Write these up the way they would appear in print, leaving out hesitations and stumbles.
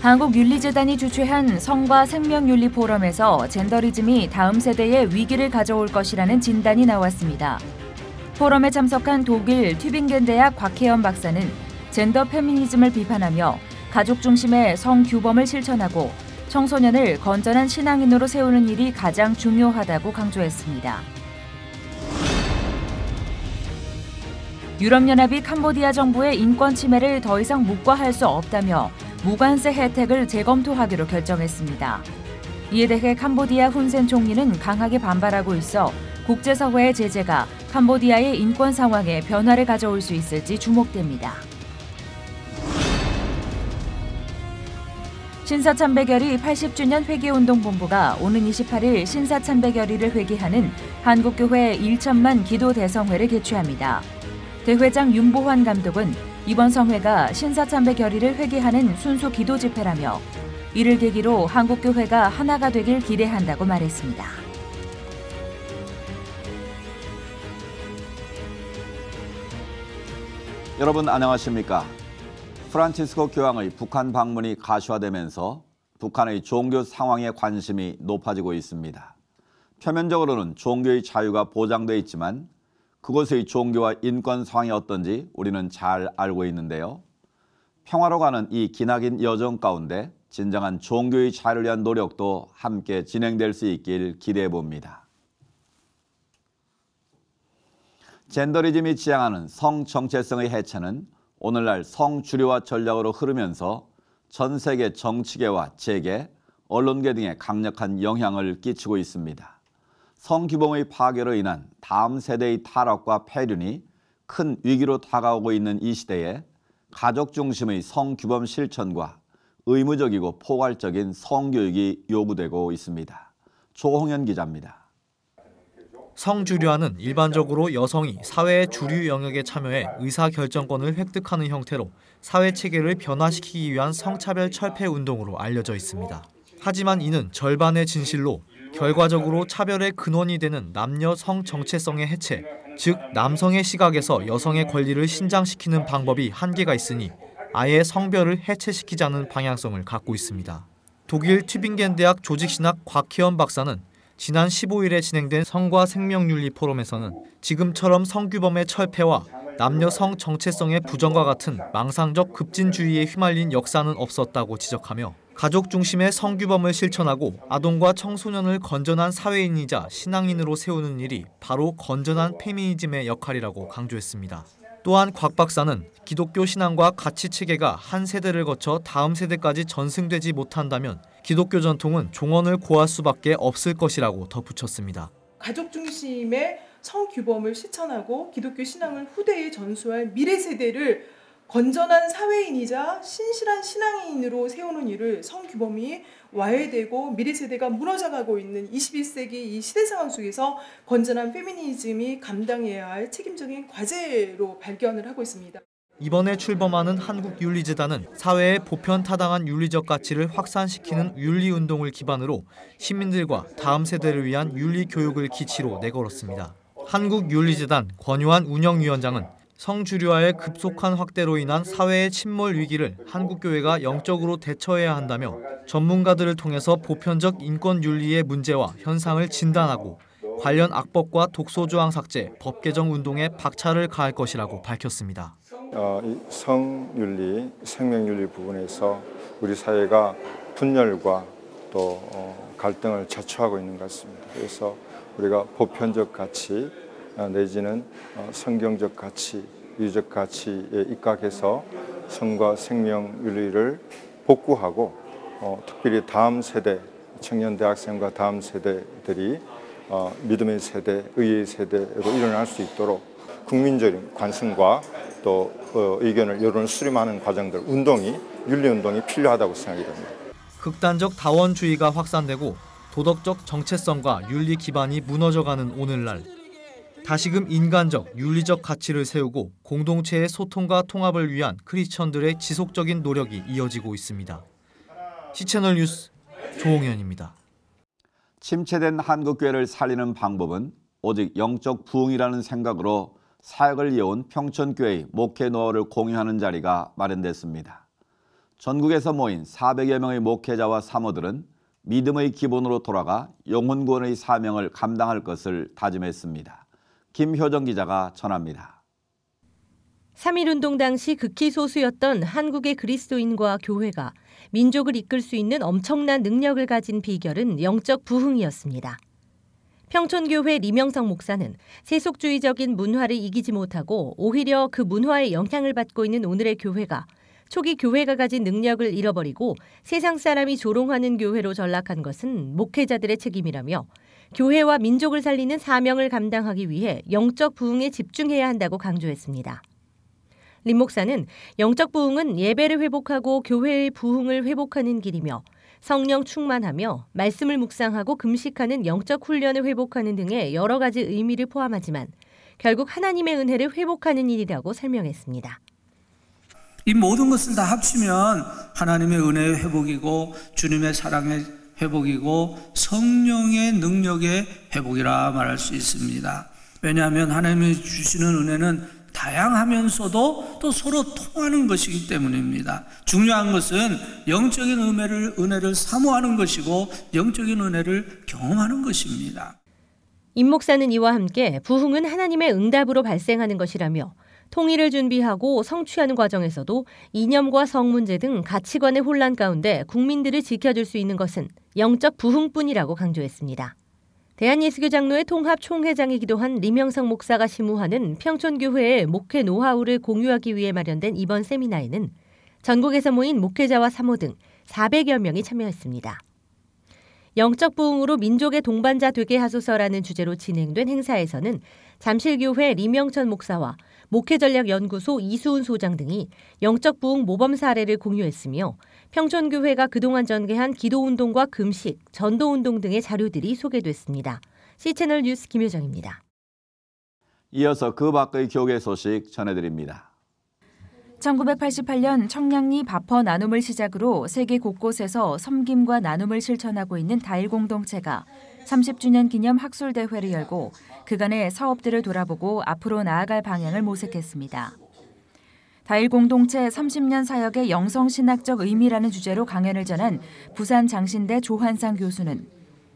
한국윤리재단이 주최한 성과 생명윤리 포럼에서 젠더리즘이 다음 세대에 위기를 가져올 것이라는 진단이 나왔습니다. 포럼에 참석한 독일 튜빙겐 대학 곽혜연 박사는 젠더 페미니즘을 비판하며 가족 중심의 성규범을 실천하고 청소년을 건전한 신앙인으로 세우는 일이 가장 중요하다고 강조했습니다. 유럽연합이 캄보디아 정부의 인권 침해를 더 이상 묵과할 수 없다며 무관세 혜택을 재검토하기로 결정했습니다. 이에 대해 캄보디아 훈센 총리는 강하게 반발하고 있어 국제사회의 제재가 캄보디아의 인권 상황에 변화를 가져올 수 있을지 주목됩니다. 신사참배결의 80주년 회개운동본부가 오는 28일 신사참배결의를 회개하는 한국교회 1천만 기도 대성회를 개최합니다. 대회장 윤보환 감독은 이번 성회가 신사참배 결의를 회개하는 순수 기도 집회라며 이를 계기로 한국교회가 하나가 되길 기대한다고 말했습니다. 여러분 안녕하십니까? 프란치스코 교황의 북한 방문이 가시화되면서 북한의 종교 상황에 관심이 높아지고 있습니다. 표면적으로는 종교의 자유가 보장돼 있지만 그곳의 종교와 인권 상황이 어떤지 우리는 잘 알고 있는데요. 평화로 가는 이 기나긴 여정 가운데 진정한 종교의 자유를 위한 노력도 함께 진행될 수 있길 기대해 봅니다. 젠더리즘이 지향하는 성 정체성의 해체는 오늘날 성주류화 전략으로 흐르면서 전 세계 정치계와 재계, 언론계 등에 강력한 영향을 끼치고 있습니다. 성규범의 파괴로 인한 다음 세대의 타락과 폐륜이 큰 위기로 다가오고 있는 이 시대에 가족 중심의 성규범 실천과 의무적이고 포괄적인 성교육이 요구되고 있습니다. 조홍현 기자입니다. 성주류화는 일반적으로 여성이 사회의 주류 영역에 참여해 의사결정권을 획득하는 형태로 사회체계를 변화시키기 위한 성차별 철폐 운동으로 알려져 있습니다. 하지만 이는 절반의 진실로 결과적으로 차별의 근원이 되는 남녀 성 정체성의 해체, 즉 남성의 시각에서 여성의 권리를 신장시키는 방법이 한계가 있으니 아예 성별을 해체시키자는 방향성을 갖고 있습니다. 독일 튜빙겐 대학 조직신학 곽혜연 박사는 지난 15일에 진행된 성과 생명윤리 포럼에서는 지금처럼 성규범의 철폐와 남녀 성 정체성의 부정과 같은 망상적 급진주의에 휘말린 역사는 없었다고 지적하며 가족 중심의 성규범을 실천하고 아동과 청소년을 건전한 사회인이자 신앙인으로 세우는 일이 바로 건전한 페미니즘의 역할이라고 강조했습니다. 또한 곽 박사는 기독교 신앙과 가치체계가 한 세대를 거쳐 다음 세대까지 전승되지 못한다면 기독교 전통은 종언을 고할 수밖에 없을 것이라고 덧붙였습니다. 가족 중심의 성규범을 실천하고 기독교 신앙을 후대에 전수할 미래 세대를 건전한 사회인이자 신실한 신앙인으로 세우는 일을 성규범이 와해되고 미래 세대가 무너져가고 있는 21세기 이 시대 상황 속에서 건전한 페미니즘이 감당해야 할 책임적인 과제로 발견을 하고 있습니다. 이번에 출범하는 한국윤리재단은 사회의 보편타당한 윤리적 가치를 확산시키는 윤리운동을 기반으로 시민들과 다음 세대를 위한 윤리교육을 기치로 내걸었습니다. 한국윤리재단 권유한 운영위원장은 성주류화의 급속한 확대로 인한 사회의 침몰 위기를 한국교회가 영적으로 대처해야 한다며 전문가들을 통해서 보편적 인권 윤리의 문제와 현상을 진단하고 관련 악법과 독소조항 삭제, 법 개정 운동에 박차를 가할 것이라고 밝혔습니다. 이 성윤리, 생명윤리 부분에서 우리 사회가 분열과 또 갈등을 자초하고 있는 것 같습니다. 그래서 우리가 보편적 가치 내지는 성경적 가치, 유적 가치에 입각해서 성과 생명윤리를 복구하고 특별히 다음 세대, 청년 대학생과 다음 세대들이 믿음의 세대, 의의 세대로 일어날 수 있도록 국민적인 관심과 또 의견을 여론을 수렴하는 과정들, 운동이, 윤리운동이 필요하다고 생각이 됩니다. 극단적 다원주의가 확산되고 도덕적 정체성과 윤리 기반이 무너져가는 오늘날 다시금 인간적, 윤리적 가치를 세우고 공동체의 소통과 통합을 위한 크리스천들의 지속적인 노력이 이어지고 있습니다. C채널 뉴스 조홍현입니다. 침체된 한국교회를 살리는 방법은 오직 영적 부흥이라는 생각으로 사역을 이어온 평촌교회의 목회 노하우를 공유하는 자리가 마련됐습니다. 전국에서 모인 400여 명의 목회자와 사모들은 믿음의 기본으로 돌아가 영혼구원의 사명을 감당할 것을 다짐했습니다. 김효정 기자가 전합니다. 3.1운동 당시 극히 소수였던 한국의 그리스도인과 교회가 민족을 이끌 수 있는 엄청난 능력을 가진 비결은 영적 부흥이었습니다. 평촌교회 리명성 목사는 세속주의적인 문화를 이기지 못하고 오히려 그 문화의 영향을 받고 있는 오늘의 교회가 초기 교회가 가진 능력을 잃어버리고 세상 사람이 조롱하는 교회로 전락한 것은 목회자들의 책임이라며 교회와 민족을 살리는 사명을 감당하기 위해 영적 부흥에 집중해야 한다고 강조했습니다. 림 목사는 영적 부흥은 예배를 회복하고 교회의 부흥을 회복하는 길이며 성령 충만하며 말씀을 묵상하고 금식하는 영적 훈련을 회복하는 등의 여러 가지 의미를 포함하지만 결국 하나님의 은혜를 회복하는 일이라고 설명했습니다. 이 모든 것을 다 합치면 하나님의 은혜의 회복이고 주님의 사랑의 회복이고 성령의 능력의 회복이라 말할 수 있습니다. 왜냐하면 하나님이 주시는 은혜는 다양하면서도 또 서로 통하는 것이기 때문입니다. 중요한 것은 영적인 은혜를 사모하는 것이고 영적인 은혜를 경험하는 것입니다. 임 목사는 이와 함께 부흥은 하나님의 응답으로 발생하는 것이라며 통일을 준비하고 성취하는 과정에서도 이념과 성 문제 등 가치관의 혼란 가운데 국민들을 지켜줄 수 있는 것은 영적 부흥뿐이라고 강조했습니다. 대한예수교장로회 통합 총회장이기도 한 리명성 목사가 심우하는 평촌교회의 목회 노하우를 공유하기 위해 마련된 이번 세미나에는 전국에서 모인 목회자와 사모 등 400여 명이 참여했습니다. 영적 부흥으로 민족의 동반자 되게 하소서라는 주제로 진행된 행사에서는 잠실교회 리명천 목사와 목회전략연구소 이수훈 소장 등이 영적 부흥 모범 사례를 공유했으며 평촌교회가 그동안 전개한 기도운동과 금식, 전도운동 등의 자료들이 소개됐습니다. C채널 뉴스 김효정입니다. 이어서 그 밖의 교회 소식 전해드립니다. 1988년 청량리 바퍼 나눔을 시작으로 세계 곳곳에서 섬김과 나눔을 실천하고 있는 다일 공동체가 30주년 기념 학술대회를 열고 그간의 사업들을 돌아보고 앞으로 나아갈 방향을 모색했습니다. 다일 공동체 30년 사역의 영성신학적 의미라는 주제로 강연을 전한 부산 장신대 조한상 교수는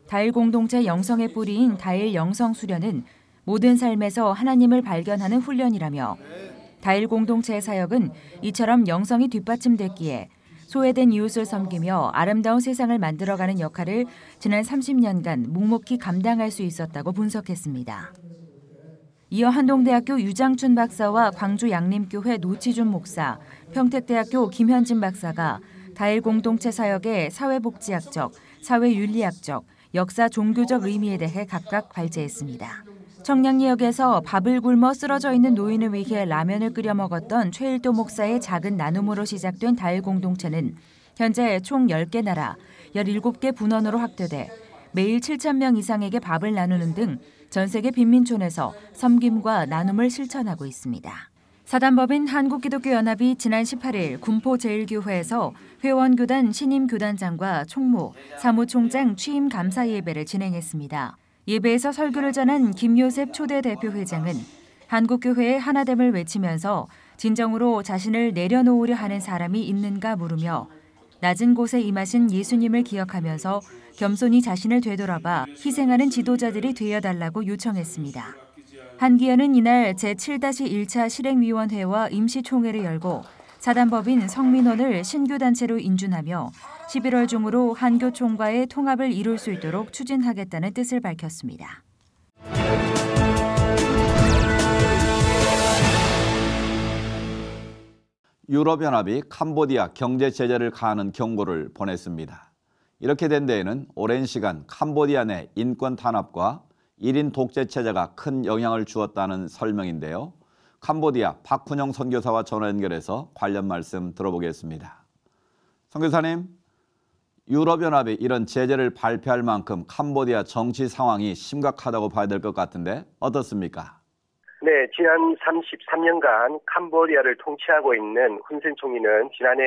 다일 공동체 영성의 뿌리인 다일 영성수련은 모든 삶에서 하나님을 발견하는 훈련이라며 다일 공동체의 사역은 이처럼 영성이 뒷받침됐기에 소외된 이웃을 섬기며 아름다운 세상을 만들어가는 역할을 지난 30년간 묵묵히 감당할 수 있었다고 분석했습니다. 이어 한동대학교 유장춘 박사와 광주 양림교회 노치준 목사, 평택대학교 김현진 박사가 다일 공동체 사역의 사회복지학적, 사회윤리학적, 역사 종교적 의미에 대해 각각 발제했습니다. 청량리역에서 밥을 굶어 쓰러져 있는 노인을 위해 라면을 끓여 먹었던 최일도 목사의 작은 나눔으로 시작된 다일 공동체는 현재 총 10개 나라, 17개 분원으로 확대돼 매일 7,000명 이상에게 밥을 나누는 등 전 세계 빈민촌에서 섬김과 나눔을 실천하고 있습니다. 사단법인 한국기독교연합이 지난 18일 군포제일교회에서 회원교단 신임교단장과 총무, 사무총장 취임 감사 예배를 진행했습니다. 예배에서 설교를 전한 김요셉 초대 대표회장은 한국교회의 하나됨을 외치면서 진정으로 자신을 내려놓으려 하는 사람이 있는가 물으며 낮은 곳에 임하신 예수님을 기억하면서 겸손히 자신을 되돌아봐 희생하는 지도자들이 되어달라고 요청했습니다. 한기현은 이날 제7-1차 실행위원회와 임시총회를 열고 사단법인 성민원을 신교단체로 인준하며 11월 중으로 한교총과의 통합을 이룰 수 있도록 추진하겠다는 뜻을 밝혔습니다. 유럽연합이 캄보디아 경제 제재를 가하는 경고를 보냈습니다. 이렇게 된 데에는 오랜 시간 캄보디아 내 인권 탄압과 1인 독재 체제가 큰 영향을 주었다는 설명인데요. 캄보디아 박훈영 선교사와 전화 연결해서 관련 말씀 들어보겠습니다. 선교사님, 유럽연합이 이런 제재를 발표할 만큼 캄보디아 정치 상황이 심각하다고 봐야 될 것 같은데 어떻습니까? 네, 지난 33년간 캄보디아를 통치하고 있는 훈센 총리는 지난해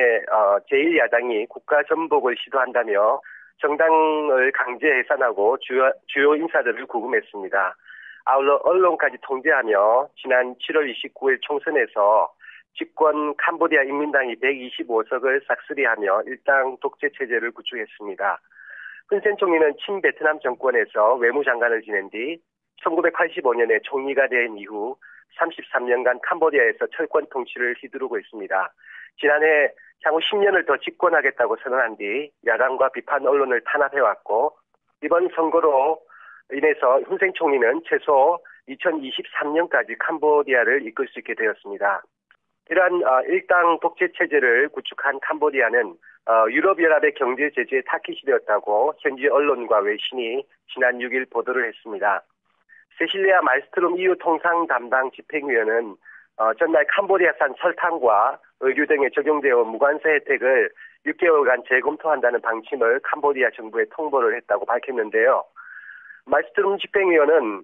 제1야당이 국가 전복을 시도한다며 정당을 강제 해산하고 주요 인사들을 구금했습니다. 아울러 언론까지 통제하며 지난 7월 29일 총선에서 집권 캄보디아 인민당이 125석을 싹쓸이하며 일당 독재 체제를 구축했습니다. 훈센 총리는 친베트남 정권에서 외무장관을 지낸 뒤 1985년에 총리가 된 이후 33년간 캄보디아에서 철권 통치를 휘두르고 있습니다. 지난해 향후 10년을 더 집권하겠다고 선언한 뒤 야당과 비판 언론을 탄압해왔고 이번 선거로 인해서 훈센 총리는 최소 2023년까지 캄보디아를 이끌 수 있게 되었습니다. 이러한 일당 독재 체제를 구축한 캄보디아는 유럽연합의 경제 제재의 타깃이 되었다고 현지 언론과 외신이 지난 6일 보도를 했습니다. 세실리아 말스트롬 EU 통상 담당 집행위원은 전날 캄보디아산 설탕과 의류 등에 적용되어 온 무관세 혜택을 6개월간 재검토한다는 방침을 캄보디아 정부에 통보를 했다고 밝혔는데요. 말스트롬 집행위원은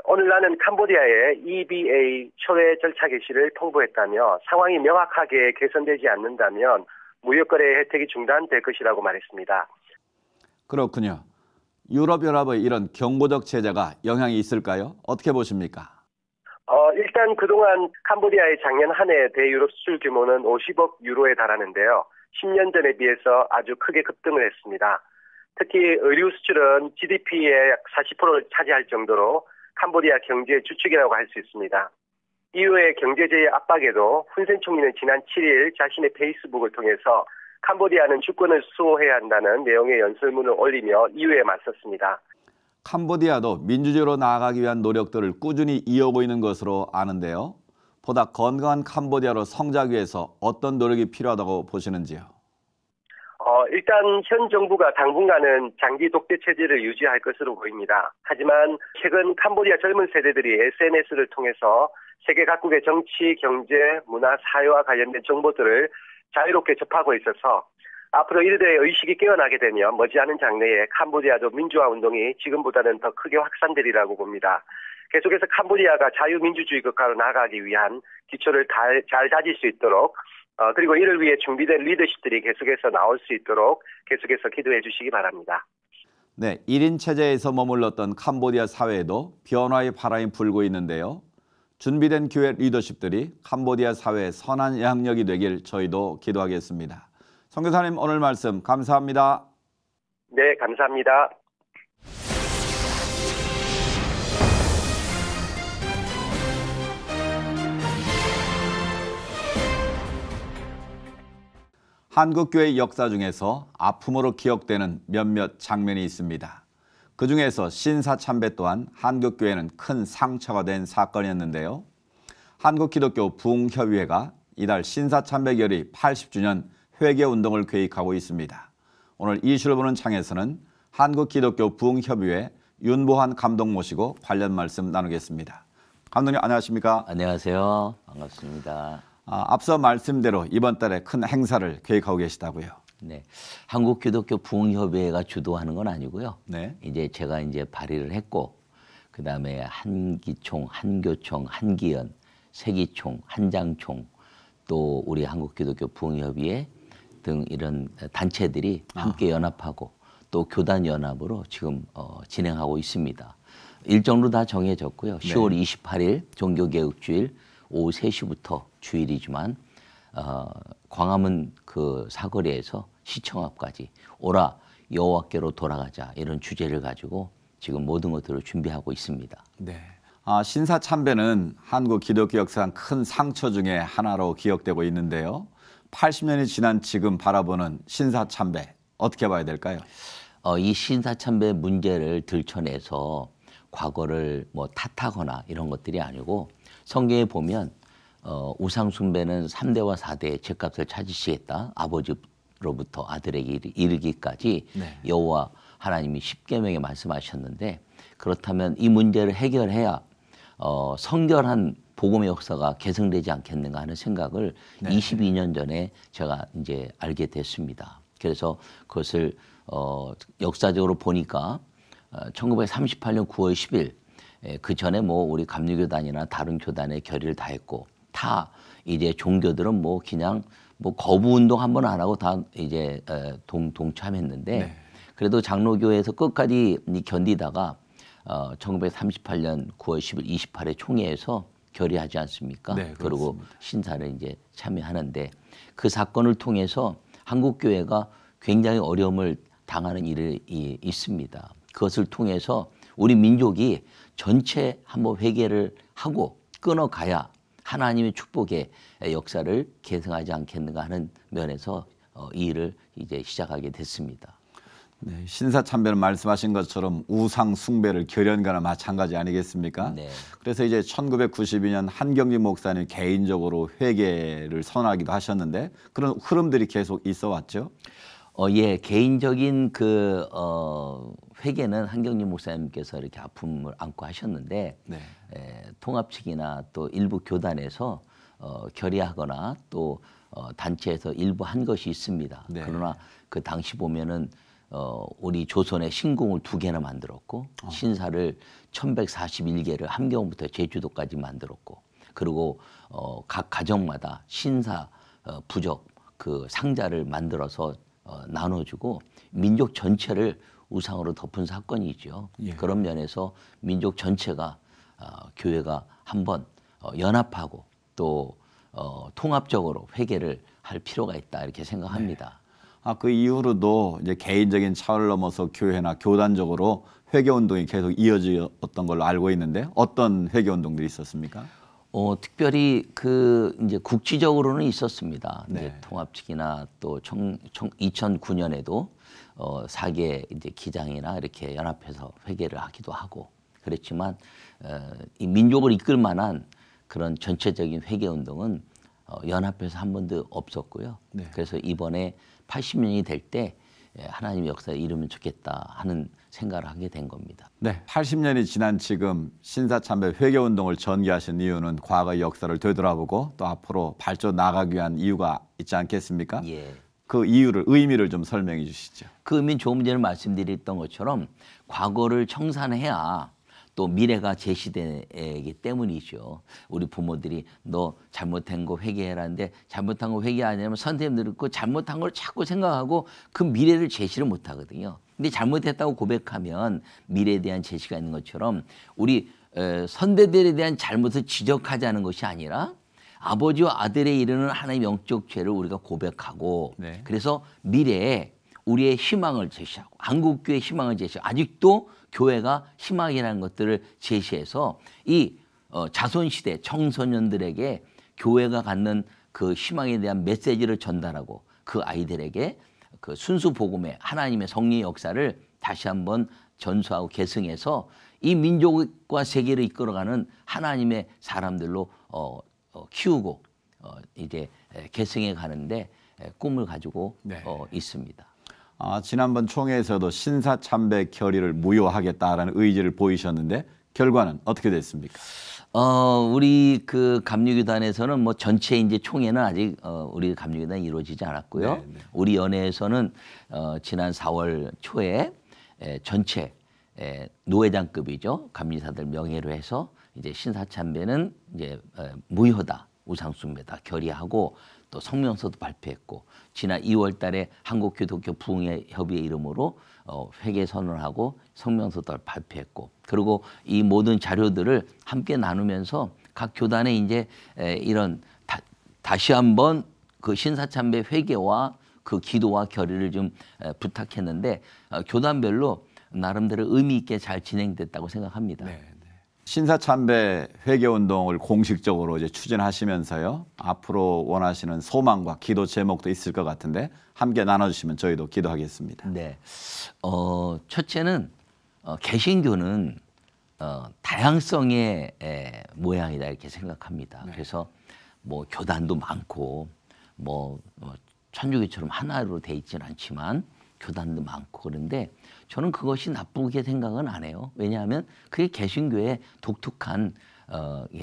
오늘 나는 캄보디아에 EBA 초래 절차 개시를 통보했다며 상황이 명확하게 개선되지 않는다면 무역거래 혜택이 중단될 것이라고 말했습니다. 그렇군요. 유럽연합의 이런 경고적 제재가 영향이 있을까요? 어떻게 보십니까? 일단 그동안 캄보디아의 작년 한 해 대유럽 수출 규모는 50억 유로에 달하는데요. 10년 전에 비해서 아주 크게 급등을 했습니다. 특히 의류 수출은 GDP의 약 40%를 차지할 정도로 캄보디아 경제의 주축이라고 할 수 있습니다. EU의 경제제의 압박에도 훈센 총리는 지난 7일 자신의 페이스북을 통해서 캄보디아는 주권을 수호해야 한다는 내용의 연설문을 올리며 EU에 맞섰습니다. 캄보디아도 민주주의로 나아가기 위한 노력들을 꾸준히 이어오고 있는 것으로 아는데요. 보다 건강한 캄보디아로 성장하기 위해서 어떤 노력이 필요하다고 보시는지요? 일단 현 정부가 당분간은 장기 독재 체제를 유지할 것으로 보입니다. 하지만 최근 캄보디아 젊은 세대들이 SNS를 통해서 세계 각국의 정치, 경제, 문화, 사회와 관련된 정보들을 자유롭게 접하고 있어서 앞으로 이들의 의식이 깨어나게 되면 머지않은 장래에 캄보디아도 민주화 운동이 지금보다는 더 크게 확산되리라고 봅니다. 계속해서 캄보디아가 자유민주주의 국가로 나아가기 위한 기초를 잘 다질 수 있도록 그리고 이를 위해 준비된 리더십들이 계속해서 나올 수 있도록 계속해서 기도해 주시기 바랍니다. 네, 1인 체제에서 머물렀던 캄보디아 사회에도 변화의 바람이 불고 있는데요. 준비된 교회 리더십들이 캄보디아 사회의 선한 영향력이 되길 저희도 기도하겠습니다. 선교사님 오늘 말씀 감사합니다. 네, 감사합니다. 한국교회 역사 중에서 아픔으로 기억되는 몇몇 장면이 있습니다. 그중에서 신사참배 또한 한국교회는 큰 상처가 된 사건이었는데요. 한국기독교 부흥협의회가 이달 신사참배결의 80주년 회개운동을 계획하고 있습니다. 오늘 이슈를 보는 창에서는 한국기독교 부흥협의회 윤보환 감독 모시고 관련 말씀 나누겠습니다. 감독님 안녕하십니까? 안녕하세요. 반갑습니다. 앞서 말씀대로 이번 달에 큰 행사를 계획하고 계시다고요. 네, 한국기독교 부흥협의회가 주도하는 건 아니고요. 네. 이제 제가 발의를 했고, 그 다음에 한기총, 한교총, 한기연, 세기총, 한장총, 또 우리 한국기독교 부흥협의회 등 이런 단체들이 함께 연합하고 또 교단 연합으로 지금 진행하고 있습니다. 일정도 다 정해졌고요. 네. 10월 28일 종교개혁주일 오후 3시부터 주일이지만 광화문 그 사거리에서 시청 앞까지 오라 여호와께로 돌아가자 이런 주제를 가지고 지금 모든 것들을 준비하고 있습니다. 네. 신사참배는 한국 기독교 역사상 큰 상처 중에 하나로 기억되고 있는데요. 80년이 지난 지금 바라보는 신사참배 어떻게 봐야 될까요? 이 신사참배 문제를 들춰내서 과거를 탓하거나 이런 것들이 아니고 성경에 보면 우상 숭배는 3대와 4대의 죗값을 찾으시겠다. 아버지로부터 아들에게 이르기까지 네. 여호와 하나님이 십계명에 말씀하셨는데 그렇다면 이 문제를 해결해야 성결한 복음의 역사가 개성되지 않겠는가 하는 생각을 네. 22년 전에 제가 이제 알게 됐습니다. 그래서 그것을 역사적으로 보니까 1938년 9월 10일 그 전에 우리 감리교단이나 다른 교단의 결의를 다 했고 다 이제 종교들은 그냥 거부 운동 한번 안 하고 다 이제 동참했는데 네. 그래도 장로교회에서 끝까지 견디다가 1938년 9월 10일 28회 총회에서 결의하지 않습니까? 네, 그리고 그렇습니다. 신사를 이제 참여하는데 그 사건을 통해서 한국 교회가 굉장히 어려움을 당하는 일이 있습니다. 그것을 통해서 우리 민족이 전체 한번 회개를 하고 끊어가야 하나님의 축복의 역사를 계승하지 않겠는가 하는 면에서 이 일을 이제 시작하게 됐습니다. 네, 신사참배는 말씀하신 것처럼 우상 숭배를 결연거나 마찬가지 아니겠습니까? 네. 그래서 이제 1992년 한경직 목사님 개인적으로 회개를 선언하기도 하셨는데 그런 흐름들이 계속 있어 왔죠. 예, 개인적인 그 회개는 한경림 목사님께서 이렇게 아픔을 안고 하셨는데 네. 통합 측이나 또 일부 교단에서 결의하거나 또 단체에서 일부 한 것이 있습니다. 네. 그러나 그 당시 보면은 우리 조선에 신궁을 2개나 만들었고 신사를 1141개를 함경부터 제주도까지 만들었고 그리고 각 가정마다 신사 부적 그 상자를 만들어서 나눠주고 민족 전체를 우상으로 덮은 사건이죠. 예. 그런 면에서 민족 전체가 교회가 한번 연합하고 또 통합적으로 회개를 할 필요가 있다 이렇게 생각합니다. 그 이후로도 이제 개인적인 차원을 넘어서 교회나 교단적으로 회개 운동이 계속 이어졌던 걸로 알고 있는데 어떤 회개 운동들이 있었습니까? 특별히 그 이제 국지적으로는 있었습니다. 네. 이제 통합 측이나 또 2009년에도 4개 이제 기장이나 이렇게 연합해서 회개를 하기도 하고 그랬지만 이 민족을 이끌 만한 그런 전체적인 회개 운동은 연합해서 한 번도 없었고요. 네. 그래서 이번에 80년이 될 때 하나님의 역사에 이르면 좋겠다 하는 생각을 하게 된 겁니다. 네, 80년이 지난 지금 신사참배 회개 운동을 전개하신 이유는 과거의 역사를 되돌아보고 또 앞으로 발전 나가기 위한 이유가 있지 않겠습니까? 예. 그 이유를 의미를 좀 설명해 주시죠. 그 의미는 조금 전에 말씀드렸던 것처럼 과거를 청산해야 또 미래가 제시되기 때문이죠. 우리 부모들이 너 잘못한 거 회개해라는데 잘못한 거 회개 안 하면 선생님들은 그 잘못한 걸 자꾸 생각하고 그 미래를 제시를 못 하거든요. 근데 잘못했다고 고백하면 미래에 대한 제시가 있는 것처럼 우리 선배들에 대한 잘못을 지적하자는 것이 아니라 아버지와 아들에 이르는 하나님의 영적 죄를 우리가 고백하고 네. 그래서 미래에 우리의 희망을 제시하고 한국교회의 희망을 제시하고 아직도 교회가 희망이라는 것들을 제시해서 이 자손시대 청소년들에게 교회가 갖는 그 희망에 대한 메시지를 전달하고 그 아이들에게 그 순수 복음의 하나님의 성리의 역사를 다시 한번 전수하고 계승해서 이 민족과 세계를 이끌어가는 하나님의 사람들로 키우고 이제 계승해 가는데 꿈을 가지고 네. 있습니다. 지난번 총회에서도 신사참배 결의를 무효하겠다라는 의지를 보이셨는데 결과는 어떻게 됐습니까? 우리 그 감리교단에서는 뭐 전체 이제 총회는 아직 우리 감리교단이 이루어지지 않았고요. 네, 네. 우리 연회에서는 지난 4월 초에 전체 노회장급이죠. 감리사들 명예로 해서 이제 신사참배는 이제 무효다, 우상숭배다 결의하고 또 성명서도 발표했고 지난 2월 달에 한국기독교 부흥회협의회 이름으로 회개 선언하고 성명서도 발표했고 그리고 이 모든 자료들을 함께 나누면서 각 교단에 이제 이런 다시 한번 그 신사참배 회개와 그 기도와 결의를 좀 부탁했는데 교단별로 나름대로 의미 있게 잘 진행됐다고 생각합니다. 네. 신사참배 회개 운동을 공식적으로 이제 추진하시면서요. 앞으로 원하시는 소망과 기도 제목도 있을 것 같은데 함께 나눠주시면 저희도 기도하겠습니다. 네, 첫째는 개신교는 다양성의 모양이다 이렇게 생각합니다. 네. 그래서 뭐 교단도 많고 뭐 천주교처럼 하나로 돼 있지는 않지만 교단도 많고 그런데 저는 그것이 나쁘게 생각은 안 해요. 왜냐하면 그게 개신교의 독특한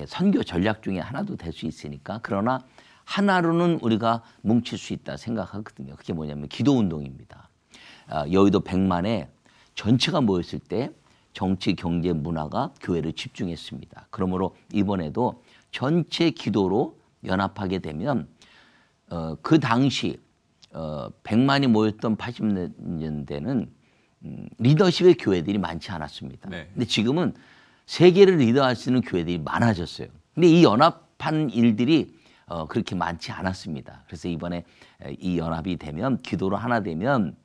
선교 전략 중에 하나도 될 수 있으니까. 그러나 하나로는 우리가 뭉칠 수 있다 생각하거든요. 그게 뭐냐면 기도운동입니다. 여의도 100만에 전체가 모였을 때 정치, 경제, 문화가 교회를 집중했습니다. 그러므로 이번에도 전체 기도로 연합하게 되면 그 당시 100만이 모였던 80년대는 리더십의 교회들이 많지 않았습니다. 네. 근데 지금은 세계를 리더할 수 있는 교회들이 많아졌어요. 근데 이 연합한 일들이 그렇게 많지 않았습니다. 그래서 이번에 이 연합이 되면, 기도로 하나 되면,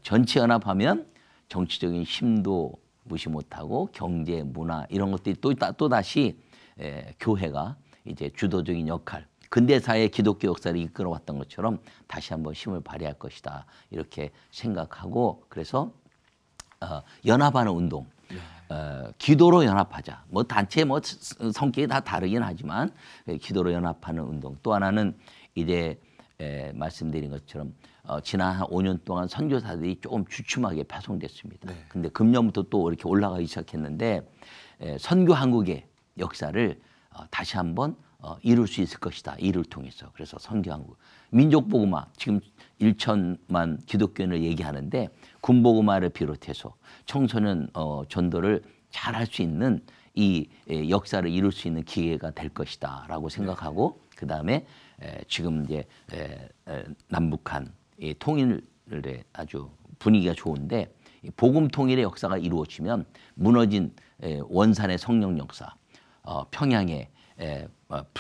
전체 연합하면 정치적인 힘도 무시 못하고 경제, 문화 이런 것들이 또 다시 교회가 이제 주도적인 역할, 근대사의 기독교 역사를 이끌어왔던 것처럼 다시 한번 힘을 발휘할 것이다, 이렇게 생각하고, 그래서 연합하는 운동, 기도로 연합하자. 뭐 단체 뭐 성격이 다 다르긴 하지만 기도로 연합하는 운동. 또 하나는 이제 말씀드린 것처럼 지난 한 5년 동안 선교사들이 조금 주춤하게 파송됐습니다. 근데 금년부터 또 이렇게 올라가기 시작했는데 선교 한국의 역사를 다시 한번 이룰 수 있을 것이다. 이를 통해서. 그래서 선교 한국. 민족복음화, 지금 1천만 기독교인을 얘기하는데 군복음화를 비롯해서 청소년 전도를 잘 할 수 있는 이 역사를 이룰 수 있는 기회가 될 것이다 라고 생각하고, 그 다음에 지금 이제 남북한 통일의 아주 분위기가 좋은데, 복음 통일의 역사가 이루어지면 무너진 원산의 성령 역사, 평양의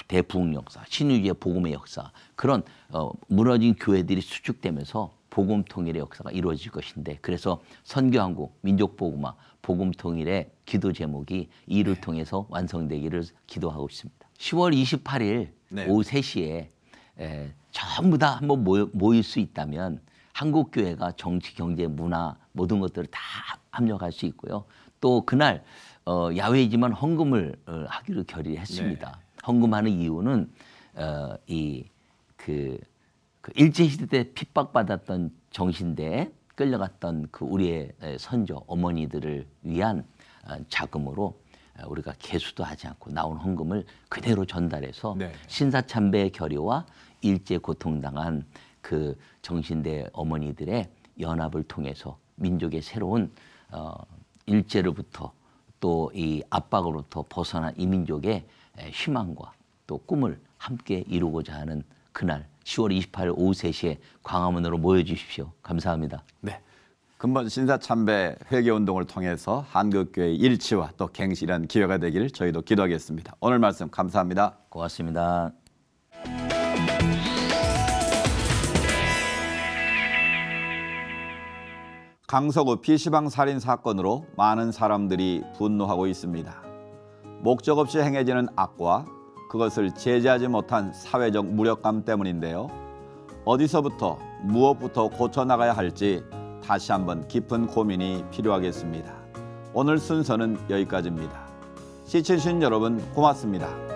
대부흥 역사, 신유지의 복음의 역사, 그런 무너진 교회들이 수축되면서 복음 통일의 역사가 이루어질 것인데, 그래서 선교한국, 민족복음화, 복음 통일의 기도 제목이 이를 통해서 완성되기를 기도하고 있습니다. 10월 28일 오후 3시에 전부 다 한번 모일 수 있다면 한국교회가 정치, 경제, 문화 모든 것들을 다 합력할 수 있고요. 또 그날 야외이지만 헌금을 하기로 결의했습니다. 헌금하는 이유는 그 일제시대 때 핍박받았던 정신대에 끌려갔던 그 우리의 선조 어머니들을 위한 자금으로 우리가 개수도 하지 않고 나온 헌금을 그대로 전달해서 신사참배의 결의와 일제 고통당한 그 정신대 어머니들의 연합을 통해서 민족의 새로운 일제로부터 또 이 압박으로부터 벗어난 이 민족의 희망과 또 꿈을 함께 이루고자 하는 그날 10월 28일 오후 3시에 광화문으로 모여주십시오. 감사합니다. 네. 근본 신사참배 회개운동을 통해서 한국교회의 일치와 또 갱신한 기회가 되기를 저희도 기도하겠습니다. 오늘 말씀 감사합니다. 고맙습니다. 강서구 PC방 살인 사건으로 많은 사람들이 분노하고 있습니다. 목적 없이 행해지는 악과 그것을 제재하지 못한 사회적 무력감 때문인데요. 어디서부터 무엇부터 고쳐나가야 할지 다시 한번 깊은 고민이 필요하겠습니다. 오늘 순서는 여기까지입니다. 시청해주신 여러분 고맙습니다.